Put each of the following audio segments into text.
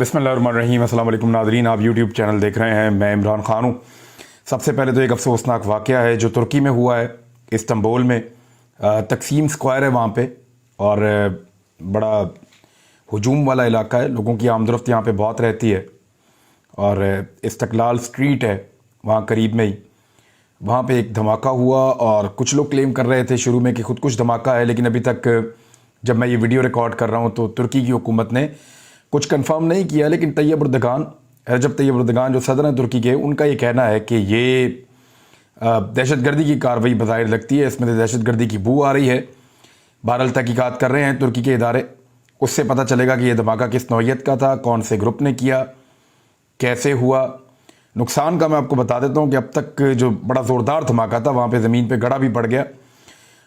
बिस्मिल्लाहिर्रहमानिर्रहीम। अस्सलाम वालेकुम नाज़रीन, आप यूट्यूब चैनल देख रहे हैं। मैं इमरान खान हूँ। सबसे पहले तो एक अफसोसनाक वाक़या है जो तुर्की में हुआ है, इस्तांबुल में। तकसीम स्क्वायर है वहाँ पे, और बड़ा हजूम वाला इलाका है, लोगों की आमदरफ्त यहाँ पे बहुत रहती है। और इस्तकलाल स्ट्रीट है वहाँ करीब में ही, वहाँ पे एक धमाका हुआ। और कुछ लोग क्लेम कर रहे थे शुरू में कि खुद कुछ धमाका है, लेकिन अभी तक जब मैं ये वीडियो रिकॉर्ड कर रहा हूँ तो तुर्की की हुकूमत ने कुछ कंफर्म नहीं किया। लेकिन रजब तैयब एर्दोगान जो सदर हैं तुर्की के, उनका ये कहना है कि ये दहशतगर्दी की कार्रवाई बज़ाहिर लगती है, इसमें दहशतगर्दी की बू आ रही है। बहरहाल तहकीकात कर रहे हैं तुर्की के इदारे, उससे पता चलेगा कि यह धमाका किस नौइयत का था, कौन से ग्रुप ने किया, कैसे हुआ। नुकसान का मैं आपको बता देता हूँ कि अब तक जो बड़ा ज़ोरदार धमाका था, वहाँ पे ज़मीन पे गड़ा भी पड़ गया।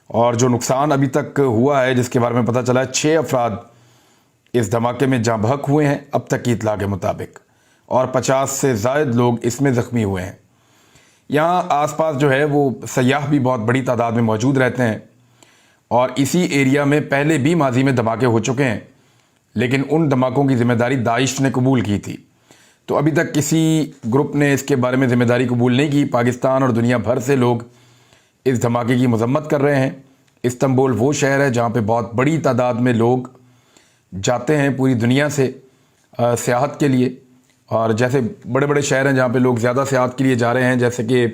और जो नुकसान अभी तक हुआ है, जिसके बारे में पता चला है, 6 अफराद इस धमाके में जाँ बहक हुए हैं अब तक की इतला के मुताबिक, और 50 से ज़ायद लोग इसमें ज़ख्मी हुए हैं। यहाँ आसपास जो है वो सयाह भी बहुत बड़ी तादाद में मौजूद रहते हैं, और इसी एरिया में पहले भी माजी में धमाके हो चुके हैं, लेकिन उन धमाकों की ज़िम्मेदारी दाइश ने कबूल की थी। तो अभी तक किसी ग्रुप ने इसके बारे में ज़िम्मेदारी कबूल नहीं की। पाकिस्तान और दुनिया भर से लोग इस धमाके की मजम्मत कर रहे हैं। इस्तांबुल वो शहर है जहाँ पे बहुत बड़ी तादाद में लोग जाते हैं पूरी दुनिया से सियाहत के लिए। और जैसे बड़े बड़े शहर हैं जहाँ पे लोग ज़्यादा सियाहत के लिए जा रहे हैं, जैसे कि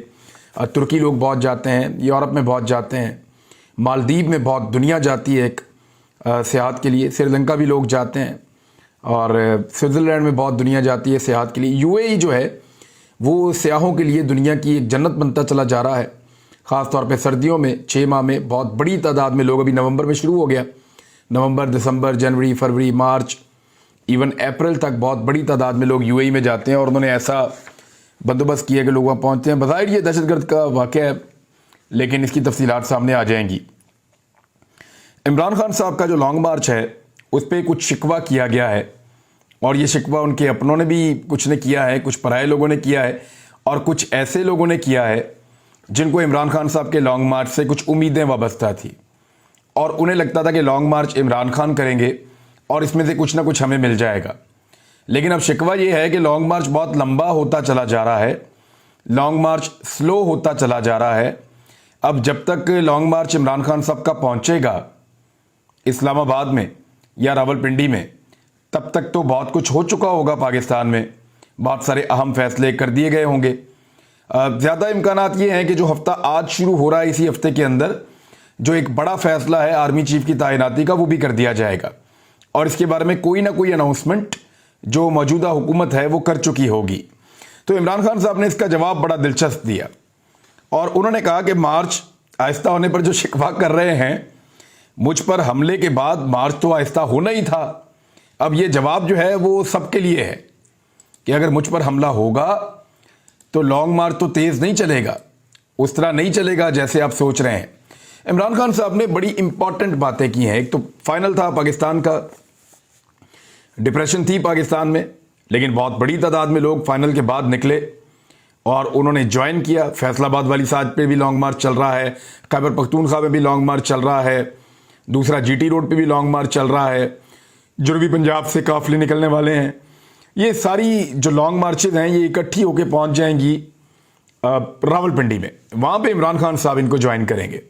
तुर्की लोग बहुत जाते हैं, यूरोप में बहुत जाते हैं, मालदीव में बहुत दुनिया जाती है एक सियाहत के लिए, श्रीलंका भी लोग जाते हैं, और स्विट्ज़रलैंड में बहुत दुनिया जाती है सियाहत के लिए। यूएई जो है वो सियाहों के लिए दुनिया की एक जन्नत बनता चला जा रहा है। ख़ास तौर पे सर्दियों में 6 माह में बहुत बड़ी तादाद में लोग, अभी नवंबर में शुरू हो गया, नवंबर, दिसंबर, जनवरी, फरवरी, मार्च, इवन अप्रैल तक बहुत बड़ी तादाद में लोग यूएई में जाते हैं। और उन्होंने ऐसा बंदोबस्त किया कि लोग वहाँ पहुँचते हैं। बज़ाहिर ये दहशतगर्द का वाक़या है, लेकिन इसकी तफसीलात सामने आ जाएंगी। इमरान खान साहब का जो लॉन्ग मार्च है उस पर कुछ शिकवा किया गया है, और ये शिकवा उनके अपनों ने भी कुछ ने किया है, कुछ पराए लोगों ने किया है, और कुछ ऐसे लोगों ने किया है जिनको इमरान खान साहब के लॉन्ग मार्च से कुछ उम्मीदें वाबस्ता थी, और उन्हें लगता था कि लॉन्ग मार्च इमरान खान करेंगे और इसमें से कुछ ना कुछ हमें मिल जाएगा। लेकिन अब शिकवा ये है कि लॉन्ग मार्च बहुत लंबा होता चला जा रहा है, लॉन्ग मार्च स्लो होता चला जा रहा है। अब जब तक लॉन्ग मार्च इमरान खान साहब का पहुंचेगा इस्लामाबाद में या रावलपिंडी में, तब तक तो बहुत कुछ हो चुका होगा पाकिस्तान में, बहुत सारे अहम फैसले कर दिए गए होंगे। ज़्यादा इम्कानात ये हैं कि जो हफ्ता आज शुरू हो रहा है, इसी हफ्ते के अंदर जो एक बड़ा फैसला है आर्मी चीफ की तैनाती का, वो भी कर दिया जाएगा, और इसके बारे में कोई ना कोई अनाउंसमेंट जो मौजूदा हुकूमत है वो कर चुकी होगी। तो इमरान खान साहब ने इसका जवाब बड़ा दिलचस्प दिया, और उन्होंने कहा कि मार्च आहिस्ता होने पर जो शिकवा कर रहे हैं, मुझ पर हमले के बाद मार्च तो आहिस्ता होना ही था। अब ये जवाब जो है वो सबके लिए है कि अगर मुझ पर हमला होगा तो लॉन्ग मार्च तो तेज़ नहीं चलेगा, उस तरह नहीं चलेगा जैसे आप सोच रहे हैं। इमरान खान साहब ने बड़ी इंपॉर्टेंट बातें की हैं। एक तो फाइनल था पाकिस्तान का, डिप्रेशन थी पाकिस्तान में, लेकिन बहुत बड़ी तादाद में लोग फाइनल के बाद निकले और उन्होंने ज्वाइन किया। फैसलाबाद वाली साइड पे भी लॉन्ग मार्च चल रहा है, खैबर पख्तूनख्वा में भी लॉन्ग मार्च चल रहा है, दूसरा जीटी रोड पे भी लॉन्ग मार्च चल रहा है, जनूबी पंजाब से काफिले निकलने वाले हैं। ये सारी जो लॉन्ग मार्चेज हैं ये इकट्ठी होकर पहुंच जाएंगी रावलपिंडी में, वहाँ पे इमरान खान साहब इनको ज्वाइन करेंगे।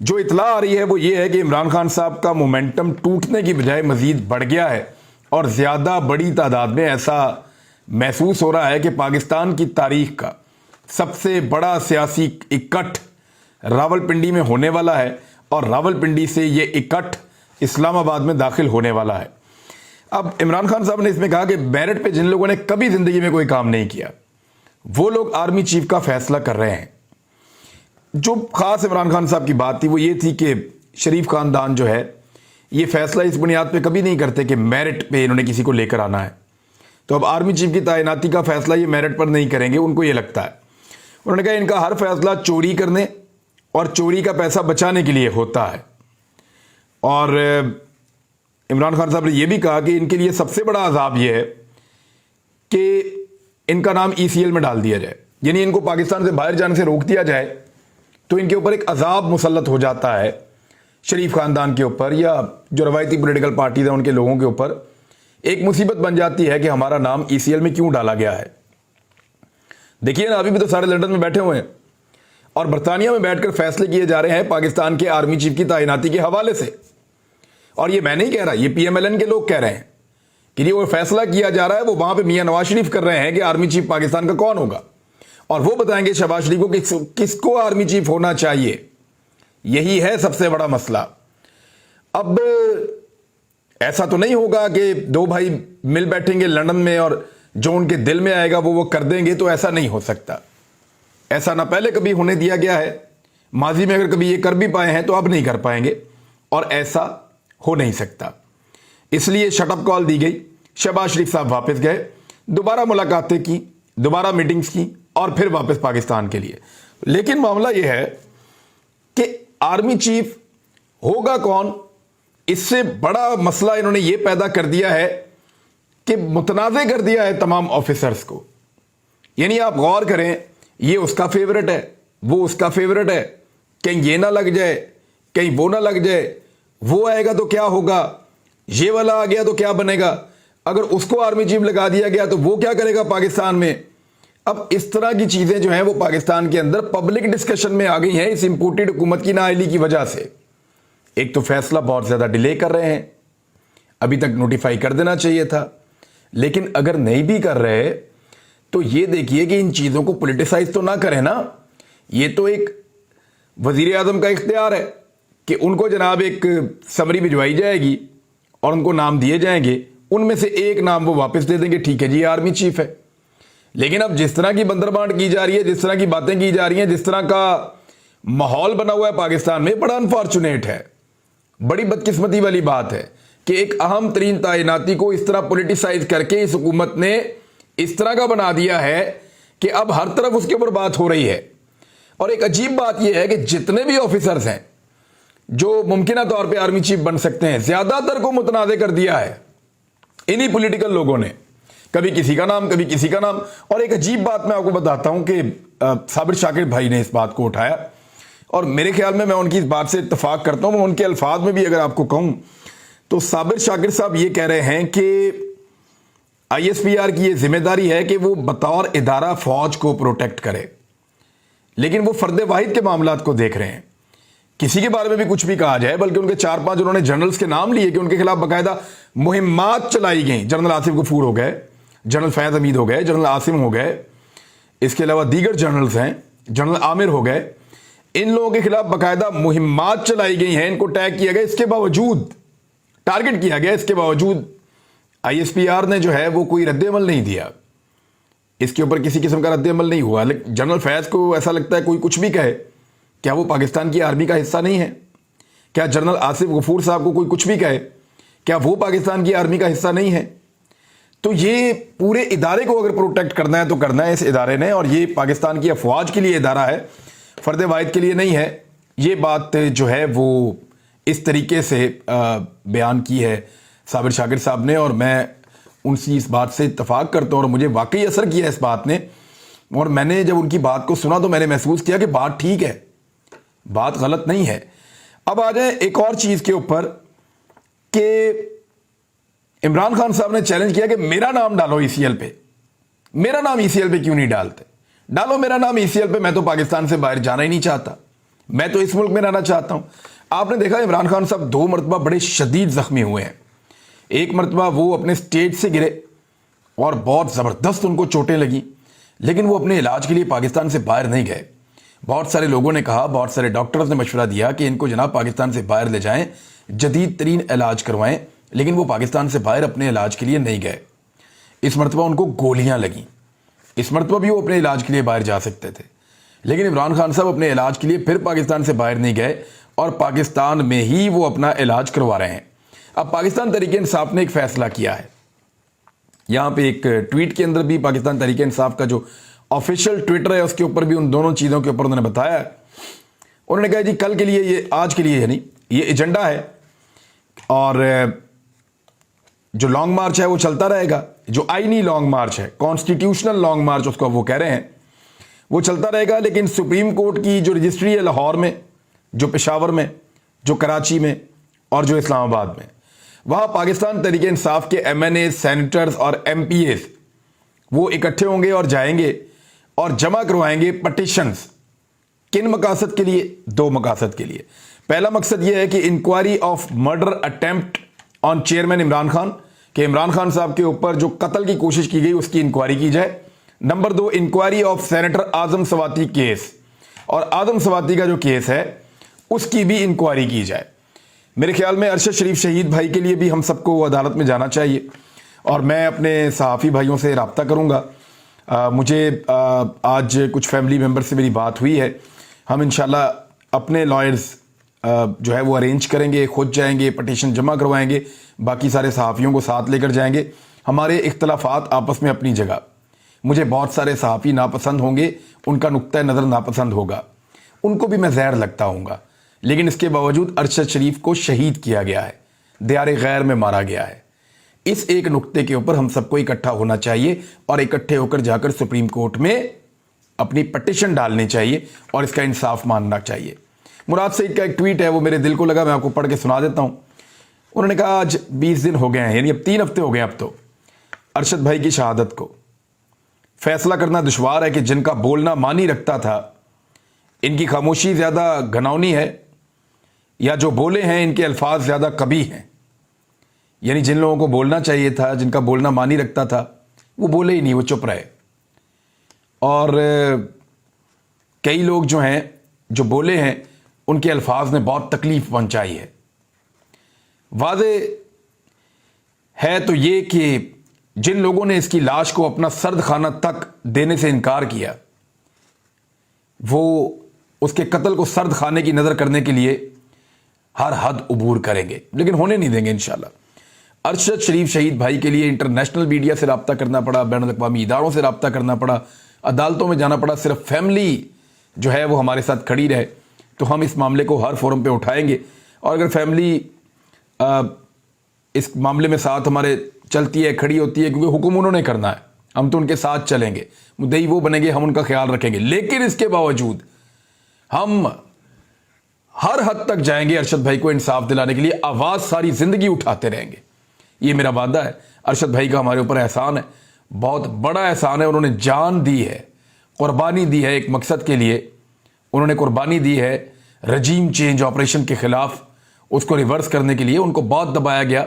जो इतला आ रही है वो ये है कि इमरान खान साहब का मोमेंटम टूटने की बजाय मजीद बढ़ गया है, और ज़्यादा बड़ी तादाद में ऐसा महसूस हो रहा है कि पाकिस्तान की तारीख का सबसे बड़ा सियासी इकट्ठ रावलपिंडी में होने वाला है, और रावलपिंडी से ये इकट्ठ इस्लामाबाद में दाखिल होने वाला है। अब इमरान खान साहब ने इसमें कहा कि बैरट पे जिन लोगों ने कभी ज़िंदगी में कोई काम नहीं किया, वो लोग आर्मी चीफ का फैसला कर रहे हैं। जो ख़ास इमरान खान साहब की बात थी वो ये थी कि शरीफ खानदान जो है ये फैसला इस बुनियाद पे कभी नहीं करते कि मेरिट पे इन्होंने किसी को लेकर आना है। तो अब आर्मी चीफ की तैनाती का फैसला ये मेरिट पर नहीं करेंगे, उनको ये लगता है। उन्होंने कहा इनका हर फैसला चोरी करने और चोरी का पैसा बचाने के लिए होता है। और इमरान खान साहब ने यह भी कहा कि इनके लिए सबसे बड़ा अजाब यह है कि इनका नाम ECL में डाल दिया जाए, यानी इनको पाकिस्तान से बाहर जाने से रोक दिया जाए, तो इनके ऊपर एक अजाब मुसल्लत हो जाता है शरीफ खानदान के ऊपर या जो रवायती पॉलिटिकल पार्टीज हैं उनके लोगों के ऊपर, ایک مصیبت بن جاتی ہے کہ ہمارا نام ECL میں کیوں ڈالا گیا ہے. دیکھیے نا, ابھی بھی تو سارے لندن میں بیٹھے ہوئے ہیں اور برطانیہ میں بیٹھ کر فیصلے کیے جا رہے ہیں پاکستان کے آرمی چیف کی تعیناتی کے حوالے سے. اور یہ میں نہیں کہہ رہا, یہ PMLN کے لوگ کہہ رہے ہیں کہ یہ وہ فیصلہ کیا جا رہا ہے, وہ وہاں پہ میاں نواز شریف کر رہے ہیں کہ آرمی چیف پاکستان کا کون ہوگا, اور وہ بتائیں گے شہباز شریف کو کس کو آرمی چیف ہونا چاہیے. یہی ہے سب سے بڑا مسئلہ. اب ایسا تو نہیں ہوگا کہ دو بھائی مل بیٹھیں گے لندن میں اور جو ان کے دل میں آئے گا وہ کر دیں گے, تو ایسا نہیں ہو سکتا. ایسا نہ پہلے کبھی ہونے دیا گیا ہے, ماضی میں اگر کبھی یہ کر بھی پائے ہیں تو اب نہیں کر پائیں گے, اور ایسا ہو نہیں سکتا. اس لیے شٹ اپ کال دی گئی, شہباز شریف صاحب واپس گئے, دوبارہ ملاقاتیں کی, دوبارہ میٹنگز کی, اور پھر واپس پاکستان کے لیے. لیکن معاملہ یہ ہے کہ آرمی چیف ہوگا کون, اس سے بڑا مسئلہ انہوں نے یہ پیدا کر دیا ہے کہ متنازع کر دیا ہے تمام آفیسرز کو. یعنی آپ غور کریں, یہ اس کا فیورٹ ہے, وہ اس کا فیورٹ ہے, کہیں یہ نہ لگ جائے, کہیں وہ نہ لگ جائے, وہ آئے گا تو کیا ہوگا, یہ والا آ گیا تو کیا بنے گا, اگر اس کو آرمی چیف لگا دیا گیا تو وہ کیا کرے گا پاکستان میں. اب اس طرح کی چیزیں جو ہیں وہ پاکستان کے اندر پبلک ڈسکشن میں آ گئی ہیں اس امپورٹڈ حکومت کی نااہلی کی وجہ سے. ایک تو فیصلہ بہت زیادہ ڈیلے کر رہے ہیں, ابھی تک نوٹیفائی کر دینا چاہیے تھا, لیکن اگر نہیں بھی کر رہے تو یہ دیکھیے کہ ان چیزوں کو پولیٹیسائز تو نہ کریں نا. یہ تو ایک وزیر اعظم کا اختیار ہے کہ ان کو جناب ایک سمری بھجوائی جائے گی اور ان کو نام دیے جائیں گے, ان میں سے ایک نام وہ واپس دے دیں گے, ٹھیک ہے جی آرمی چیف ہے. لیکن اب جس طرح کی بندر بانٹ کی جا رہی ہے, جس طرح کی باتیں کی جا رہی ہیں, جس طرح کا ماحول بنا ہوا ہے پاکستان میں, بڑا انفارچونیٹ ہے, بڑی بدقسمتی والی بات ہے کہ ایک اہم ترین تعیناتی کو اس طرح پولیٹیسائز کر کے اس حکومت نے اس طرح کا بنا دیا ہے کہ اب ہر طرف اس کے اوپر بات ہو رہی ہے. اور ایک عجیب بات یہ ہے کہ جتنے بھی آفیسرز ہیں جو ممکنہ طور پہ آرمی چیف بن سکتے ہیں, زیادہ تر کو متنازع کر دیا ہے انہی پولیٹیکل لوگوں نے, کبھی کسی کا نام کبھی کسی کا نام. اور ایک عجیب بات میں آپ کو بتاتا ہوں کہ صابر شاکر بھائی نے اس بات کو اٹھایا, اور میرے خیال میں ان کی اس بات سے اتفاق کرتا ہوں. میں ان کے الفاظ میں بھی اگر آپ کو کہوں تو صابر شاکر صاحب یہ کہہ رہے ہیں کہ ISPR کی یہ ذمہ داری ہے کہ وہ بطور ادارہ فوج کو پروٹیکٹ کرے, لیکن وہ فرد واحد کے معاملات کو دیکھ رہے ہیں. کسی کے بارے میں بھی کچھ بھی کہا جائے, بلکہ ان کے 4-5 انہوں نے جنرلز کے نام لیے کہ ان کے خلاف باقاعدہ مہمات چلائی گئیں. جنرل آصف غفور ہو گئے, جنرل فیض حمید ہو گئے, جنرل عاصم ہو گئے, اس کے علاوہ دیگر جنرلز ہیں, جنرل عامر ہو گئے. ان لوگوں کے خلاف باقاعدہ مہمات چلائی گئی ہیں, ان کو ٹیگ کیا گیا, اس کے باوجود ٹارگٹ کیا گیا, اس کے باوجود ISPR نے جو ہے وہ کوئی رد عمل نہیں دیا, اس کے اوپر کسی قسم کا رد عمل نہیں ہوا. جنرل فیض کو ایسا لگتا ہے کوئی کچھ بھی کہے, کیا وہ پاکستان کی آرمی کا حصہ نہیں ہے؟ کیا جنرل آصف غفور صاحب کو کوئی کچھ بھی کہے, کیا وہ پاکستان کی آرمی کا حصہ نہیں ہے؟ تو یہ پورے ادارے کو اگر پروٹیکٹ کرنا ہے تو کرنا ہے اس ادارے نے, اور یہ پاکستان کی افواج کے لیے ادارہ ہے, فرد واحد کے لیے نہیں ہے. یہ بات جو ہے وہ اس طریقے سے بیان کی ہے صابر شاکر صاحب نے, اور میں ان سے اس بات سے اتفاق کرتا ہوں, اور مجھے واقعی اثر کیا اس بات نے. اور میں نے جب ان کی بات کو سنا تو میں نے محسوس کیا کہ بات ٹھیک ہے, بات غلط نہیں ہے. اب آ جائیں ایک اور چیز کے اوپر کہ عمران خان صاحب نے چیلنج کیا کہ میرا نام ڈالو ECL پہ. میرا نام ECL پہ کیوں نہیں ڈالتے؟ ڈالو میرا نام ECL پہ, میں تو پاکستان سے باہر جانا ہی نہیں چاہتا, میں تو اس ملک میں رہنا چاہتا ہوں. آپ نے دیکھا عمران خان صاحب 2 مرتبہ بڑے شدید زخمی ہوئے ہیں. ایک مرتبہ وہ اپنے سٹیج سے گرے اور بہت زبردست ان کو چوٹیں لگیں, لیکن وہ اپنے علاج کے لیے پاکستان سے باہر نہیں گئے. بہت سارے لوگوں نے کہا, بہت سارے ڈاکٹرز نے مشورہ دیا کہ ان کو جناب پاکستان سے باہر لے جائیں, جدید ترین علاج کروائیں, لیکن وہ پاکستان سے باہر اپنے علاج کے لیے نہیں گئے. اس مرتبہ ان کو گولیاں لگیں. اس مرتبہ بھی وہ اپنے علاج کے لیے باہر جا سکتے تھے, لیکن عمران خان صاحب اپنے علاج کے لیے پھر پاکستان سے باہر نہیں گئے اور پاکستان میں ہی وہ اپنا علاج کروا رہے ہیں. اب پاکستان تحریک انصاف نے ایک فیصلہ کیا ہے. یہاں پہ ایک ٹویٹ کے اندر بھی پاکستان تحریک انصاف کا جو آفیشیل ٹویٹر ہے اس کے اوپر بھی ان دونوں چیزوں کے اوپر انہوں نے بتایا ہے. انہوں نے کہا جی کل کے لیے, یہ آج کے لیے یعنی یہ ایجنڈا ہے, اور جو لانگ مارچ ہے وہ چلتا رہے گا. جو آئینی لانگ مارچ ہے, کانسٹیٹیوشنل لانگ مارچ اس کو وہ کہہ رہے ہیں, وہ چلتا رہے گا. لیکن سپریم کورٹ کی جو رجسٹری ہے لاہور میں, جو پشاور میں, جو کراچی میں اور جو اسلام آباد میں, वहां पाकिस्तान तहरीक इंसाफ के MNA, सेनेटर्स और MPAs वो इकट्ठे होंगे और जाएंगे और जमा करवाएंगे पटिशंस। किन मकासद के लिए? 2 मकासद के लिए। पहला मकसद यह है कि inquiry of murder attempt on chairman Imran Khan, कि इमरान खान साहब के ऊपर जो कत्ल की कोशिश की गई उसकी इंक्वायरी की जाए। Number 2, inquiry of senator Azam Swati case, और आजम सवाती का जो केस है उसकी भी इंक्वायरी की जाए। मेरे ख्याल में अरशद शरीफ शहीद भाई के लिए भी हम सबको अदालत में जाना चाहिए, और मैं अपने सहाफ़ी भाइयों से रब्ता करूँगा। मुझे आज कुछ फैमिली मेम्बर से मेरी बात हुई है, हम इंशाल्लाह अपने लॉयर्स जो है वो अरेंज करेंगे, खुद जाएंगे, पटिशन जमा करवाएंगे, बाकी सारे सहाफ़ियों को साथ लेकर जाएंगे। हमारे इख्तलाफात आपस में अपनी जगह, मुझे बहुत सारे सहाफ़ी नापसंद होंगे, उनका नुक्ता नज़र नापसंद होगा, उनको भी मैं ज़हर लगता हूँगा, लेकिन इसके बावजूद अरशद शरीफ को शहीद किया गया है, दियार गैर में मारा गया है। इस एक नुक्ते के ऊपर हम सबको इकट्ठा होना चाहिए और इकट्ठे होकर जाकर सुप्रीम कोर्ट में अपनी पटिशन डालनी चाहिए और इसका इंसाफ मानना चाहिए। मुराद सईद का एक ट्वीट है, वो मेरे दिल को लगा, मैं आपको पढ़ के सुना देता हूं। उन्होंने कहा आज 20 दिन हो गए हैं, यानी अब 3 हफ्ते हो गए अब तो अरशद भाई की शहादत को। फैसला करना दुश्वार है कि जिनका बोलना मानी रखता था, इनकी खामोशी ज्यादा घनौनी है या जो बोले हैं इनके अल्फाज ज्यादा कबीह हैं। यानी जिन लोगों को बोलना चाहिए था, जिनका बोलना मानी रखता था, वो बोले ही नहीं, वो चुप रहे। और कई लोग जो हैं, जो बोले हैं, उनके अल्फाज ने बहुत तकलीफ पहुंचाई है। वादे है तो ये कि जिन लोगों ने इसकी लाश को अपना सर्द खाना तक देने से इनकार किया, वो उसके कत्ल को सर्द खाने की नजर करने के लिए हर हद उबूर करेंगे, लेकिन होने नहीं देंगे इंशाल्लाह। अरशद शरीफ शहीद भाई के लिए इंटरनेशनल मीडिया से रब्ता करना पड़ा, बैन अल-अक़वामी इदारों से रब्ता करना पड़ा, अदालतों में जाना पड़ा। सिर्फ फैमिली जो है वो हमारे साथ खड़ी रहे तो हम इस मामले को हर फोरम पे उठाएंगे, और अगर फैमिली इस मामले में साथ हमारे चलती है, खड़ी होती है, क्योंकि हुक्म उन्होंने करना है, हम तो उनके साथ चलेंगे, मुद्दई वो बनेंगे, हम उनका ख्याल रखेंगे। लेकिन इसके बावजूद हम हर हद तक जाएंगे अरशद भाई को इंसाफ दिलाने के लिए, आवाज़ सारी ज़िंदगी उठाते रहेंगे। ये मेरा वादा है। अरशद भाई का हमारे ऊपर एहसान है, बहुत बड़ा एहसान है। उन्होंने जान दी है, कुर्बानी दी है एक मकसद के लिए। उन्होंने कुर्बानी दी है रजीम चेंज ऑपरेशन के खिलाफ, उसको रिवर्स करने के लिए। उनको बहुत दबाया गया,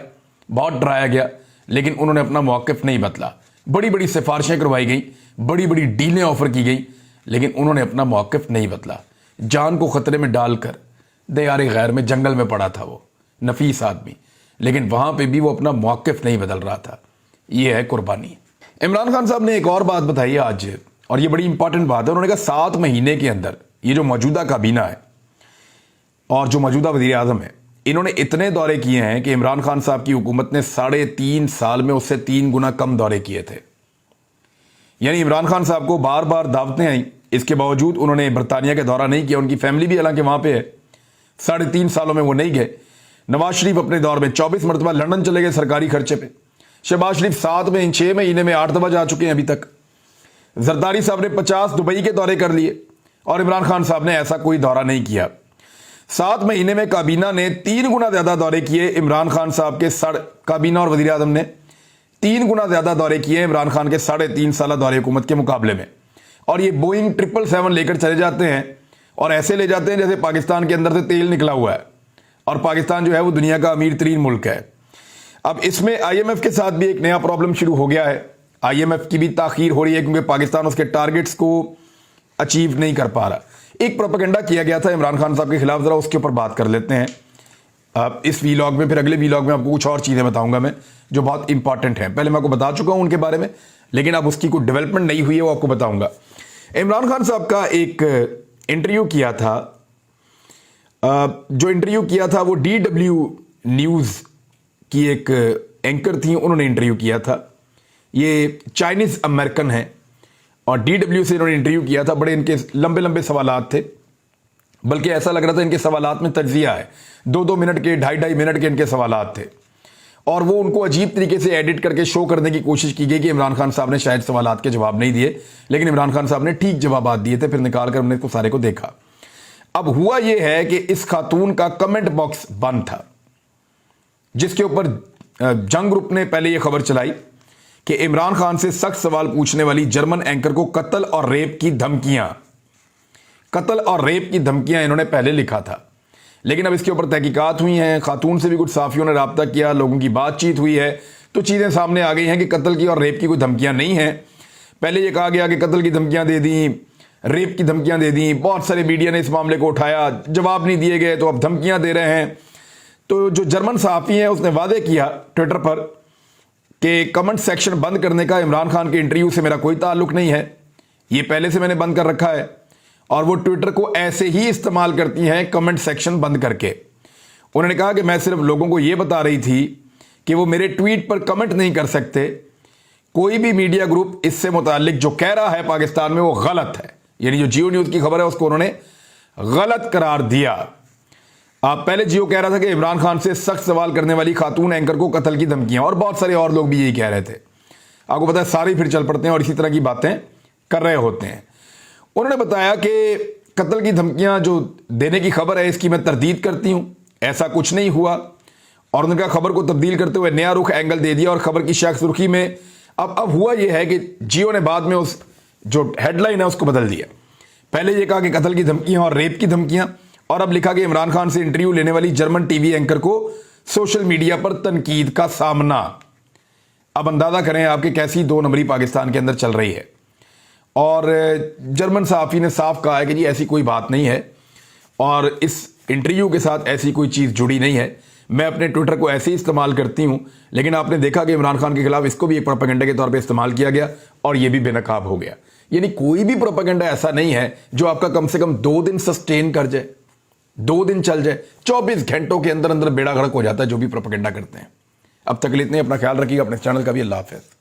बहुत डराया गया, लेकिन उन्होंने अपना मौक़िफ़ नहीं बदला। बड़ी बड़ी सिफारिशें करवाई गई, बड़ी बड़ी डीलें ऑफर की गई, लेकिन उन्होंने अपना मौक़िफ़ नहीं बदला। जान को ख़तरे में डालकर दियार गैर में, जंगल में पड़ा था वो नफीस आदमी, लेकिन वहां पे भी वो अपना मौक़िफ़ नहीं बदल रहा था। ये है कुर्बानी। इमरान खान साहब ने एक और बात बताई आज, और ये बड़ी इंपॉर्टेंट बात है। उन्होंने कहा 7 महीने के अंदर ये जो मौजूदा काबीना है और जो मौजूदा वज़ीर आज़म है, इन्होंने इतने दौरे किए हैं कि इमरान खान साहब की हुकूमत ने 3.5 साल में उससे 3 गुना कम दौरे किए थे। यानी इमरान खान साहब को बार बार दावतें आई, इसके बावजूद उन्होंने बरतानिया का दौरा नहीं किया। उनकी फैमिली भी हालांकि वहां पे है, 3.5 सालों में वो नहीं गए। नवाज शरीफ अपने दौर में 24 मरतबा लंदन चले गए सरकारी खर्चे पे। शहबाज शरीफ 6 महीने में 8 दफा जा चुके हैं अभी तक। जरदारी साहब ने 50 दुबई के दौरे कर लिए, और इमरान खान साहब ने ऐसा कोई दौरा नहीं किया। 7 महीने में काबीना ने 3 गुना ज्यादा दौरे किए इमरान खान साहब के काबीना और वजीर आजम ने 3 गुना ज्यादा दौरे किए इमरान खान के 3.5 साल दौरे हुकूमत के मुकाबले में। और ये बोइंग 777 लेकर चले जाते हैं, और ऐसे ले जाते हैं जैसे पाकिस्तान के अंदर से तेल निकला हुआ है, और पाकिस्तान जो है वो दुनिया का अमीर तरीन मुल्क है। अब इसमें IMF के साथ भी एक नया प्रॉब्लम शुरू हो गया है। IMF की भी ताखीर हो रही है, क्योंकि पाकिस्तान उसके टारगेट्स को अचीव नहीं कर पा रहा। एक प्रोपेगेंडा किया गया था इमरान खान साहब के खिलाफ, जरा उसके ऊपर बात कर लेते हैं अब इस वीलॉग में। फिर अगले वीलॉग में आपको कुछ और चीजें बताऊंगा मैं, जो बहुत इंपॉर्टेंट हैं। पहले मैं आपको बता चुका हूं उनके बारे में, लेकिन अब उसकी कोई डेवलपमेंट नहीं हुई है, वो आपको बताऊंगा। इमरान खान साहब का एक इंटरव्यू किया था, जो इंटरव्यू किया था वो DW न्यूज़ की एक एंकर थी, उन्होंने इंटरव्यू किया था। ये चाइनीज अमेरिकन है, और DW से इन्होंने इंटरव्यू किया था। बड़े इनके लंबे लंबे सवालात थे, बल्कि ऐसा लग रहा था इनके सवालात में तज्जिया है। 2-2 मिनट के, 2.5 मिनट के इनके सवालात थे, और वो उनको अजीब तरीके से एडिट करके शो करने की कोशिश की गई कि इमरान खान साहब ने शायद सवालात के जवाब नहीं दिए, लेकिन इमरान खान साहब ने ठीक जवाब दिए थे। फिर निकाल कर हमने इसको सारे को देखा। अब हुआ यह है कि इस खातून का कमेंट बॉक्स बंद था, जिसके ऊपर जंग ग्रुप ने पहले यह खबर चलाई कि इमरान खान से सख्त सवाल पूछने वाली जर्मन एंकर को कत्ल और रेप की धमकियां, कत्ल और रेप की धमकियां इन्होंने पहले लिखा था। लेकिन अब इसके ऊपर तहकीकात हुई हैं, खातून से भी कुछ साफियों ने राब्ता किया, लोगों की बातचीत हुई है, तो चीज़ें सामने आ गई हैं कि कत्ल की और रेप की कोई धमकियां नहीं हैं। पहले ये कहा गया कि कत्ल की धमकियां दे दी, रेप की धमकियां दे दी, बहुत सारे मीडिया ने इस मामले को उठाया, जवाब नहीं दिए गए तो अब धमकियां दे रहे हैं। तो जो जर्मन सहाफ़ी है उसने वादे किया ट्विटर पर कि कमेंट सेक्शन बंद करने का इमरान खान के इंटरव्यू से मेरा कोई ताल्लुक नहीं है, ये पहले से मैंने बंद कर रखा है। और वो ट्विटर को ऐसे ही इस्तेमाल करती हैं कमेंट सेक्शन बंद करके। उन्होंने कहा कि मैं सिर्फ लोगों को ये बता रही थी कि वो मेरे ट्वीट पर कमेंट नहीं कर सकते, कोई भी मीडिया ग्रुप इससे मुतालिक जो कह रहा है पाकिस्तान में वो गलत है। यानी जो जियो न्यूज़ की खबर है उसको उन्होंने गलत करार दिया। आप पहले जियो कह रहा था कि इमरान खान से सख्त सवाल करने वाली खातून एंकर को कत्ल की धमकियां, और बहुत सारे और लोग भी यही कह रहे थे। आपको पता है सारे फिर चल पड़ते हैं और इसी तरह की बातें कर रहे होते हैं। उन्होंने बताया कि कत्ल की धमकियां जो देने की खबर है इसकी मैं तरदीद करती हूं, ऐसा कुछ नहीं हुआ। और उनका खबर को तब्दील करते हुए नया रुख एंगल दे दिया और खबर की शाख सुर्खी में अब हुआ यह है कि जियो ने बाद में उस जो हेडलाइन है उसको बदल दिया। पहले यह कहा कि कत्ल की धमकियां और रेप की धमकियां, और अब लिखा कि इमरान खान से इंटरव्यू लेने वाली जर्मन टीवी एंकर को सोशल मीडिया पर तनकीद का सामना। अब अंदाजा करें आपके कैसी दो नंबरी पाकिस्तान के अंदर चल रही है। और जर्मन सहाफ़ी ने साफ कहा है कि जी ऐसी कोई बात नहीं है और इस इंटरव्यू के साथ ऐसी कोई चीज़ जुड़ी नहीं है, मैं अपने ट्विटर को ऐसे ही इस्तेमाल करती हूं। लेकिन आपने देखा कि इमरान खान के खिलाफ इसको भी एक प्रोपेगेंडा के तौर पे इस्तेमाल किया गया और ये भी बेनकाब हो गया। यानी कोई भी प्रोपेगेंडा ऐसा नहीं है जो आपका कम से कम 2 दिन सस्टेन कर जाए, 2 दिन चल जाए, 24 घंटों के अंदर अंदर बेड़ा गर्क हो जाता है जो भी प्रोपेगेंडा करते हैं। अब तक के लिए इतने, अपना ख्याल रखिएगा, अपने चैनल का भी। अल्लाह हाफ़िज़।